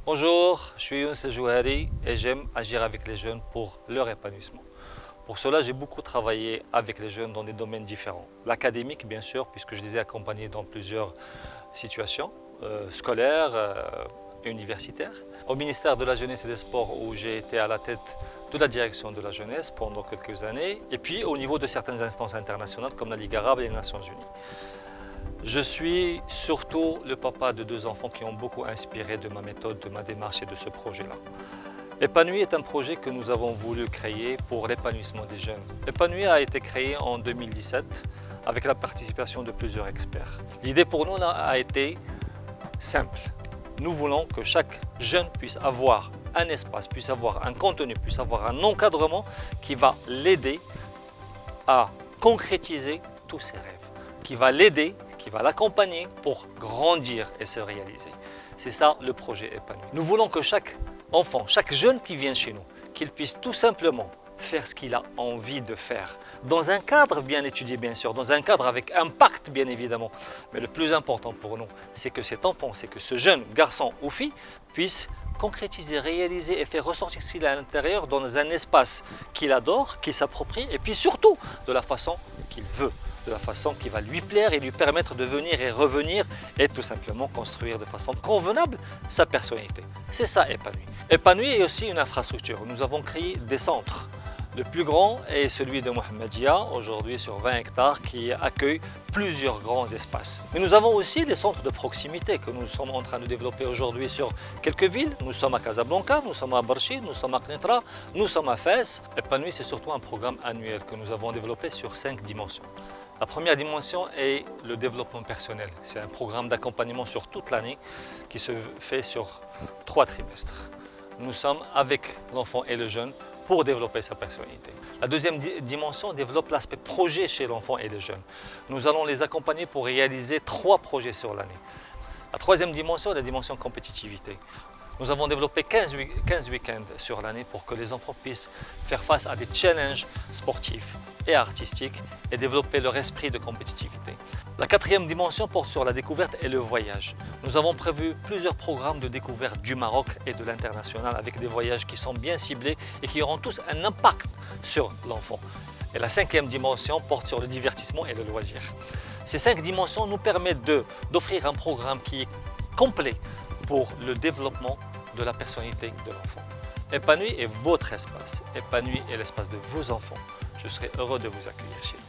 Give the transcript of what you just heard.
Bonjour, je suis Younes El Jouhari et j'aime agir avec les jeunes pour leur épanouissement. Pour cela, j'ai beaucoup travaillé avec les jeunes dans des domaines différents. L'académique, bien sûr, puisque je les ai accompagnés dans plusieurs situations scolaires et universitaires. Au ministère de la Jeunesse et des Sports, où j'ai été à la tête de la direction de la jeunesse pendant quelques années. Et puis au niveau de certaines instances internationales comme la Ligue arabe et les Nations unies. Je suis surtout le papa de 2 enfants qui ont beaucoup inspiré de ma méthode, de ma démarche et de ce projet-là. Épanui est un projet que nous avons voulu créer pour l'épanouissement des jeunes. Épanui a été créé en 2017 avec la participation de plusieurs experts. L'idée pour nous a été simple. Nous voulons que chaque jeune puisse avoir un espace, puisse avoir un contenu, puisse avoir un encadrement qui va l'aider à concrétiser tous ses rêves, qui va l'aider, qui va l'accompagner pour grandir et se réaliser. C'est ça le projet Épanoui. Nous voulons que chaque enfant, chaque jeune qui vient chez nous, qu'il puisse tout simplement faire ce qu'il a envie de faire, dans un cadre bien étudié bien sûr, dans un cadre avec impact bien évidemment. Mais le plus important pour nous, c'est que cet enfant, c'est que ce jeune garçon ou fille puisse concrétiser, réaliser et faire ressortir ce qu'il a à l'intérieur dans un espace qu'il adore, qu'il s'approprie et puis surtout de la façon qu'il veut, de la façon qui va lui plaire et lui permettre de venir et revenir et tout simplement construire de façon convenable sa personnalité. C'est ça Épanoui. Épanoui est aussi une infrastructure. Nous avons créé des centres. Le plus grand est celui de Mohammedia, aujourd'hui sur 20 hectares, qui accueille plusieurs grands espaces. Mais nous avons aussi des centres de proximité que nous sommes en train de développer aujourd'hui sur quelques villes. Nous sommes à Casablanca, nous sommes à Barchi, nous sommes à Knetra, nous sommes à Fès. Épanoui, c'est surtout un programme annuel que nous avons développé sur 5 dimensions. La première dimension est le développement personnel. C'est un programme d'accompagnement sur toute l'année qui se fait sur 3 trimestres. Nous sommes avec l'enfant et le jeune pour développer sa personnalité. La deuxième dimension développe l'aspect projet chez l'enfant et les jeunes. Nous allons les accompagner pour réaliser 3 projets sur l'année. La troisième dimension est la dimension compétitivité. Nous avons développé 15 week-ends sur l'année pour que les enfants puissent faire face à des challenges sportifs et artistiques et développer leur esprit de compétitivité. La quatrième dimension porte sur la découverte et le voyage. Nous avons prévu plusieurs programmes de découverte du Maroc et de l'international avec des voyages qui sont bien ciblés et qui auront tous un impact sur l'enfant. Et la cinquième dimension porte sur le divertissement et le loisir. Ces 5 dimensions nous permettent d'offrir un programme qui est complet pour le développement de la personnalité de l'enfant. Épanoui est votre espace. Épanoui est l'espace de vos enfants. Je serai heureux de vous accueillir chez vous.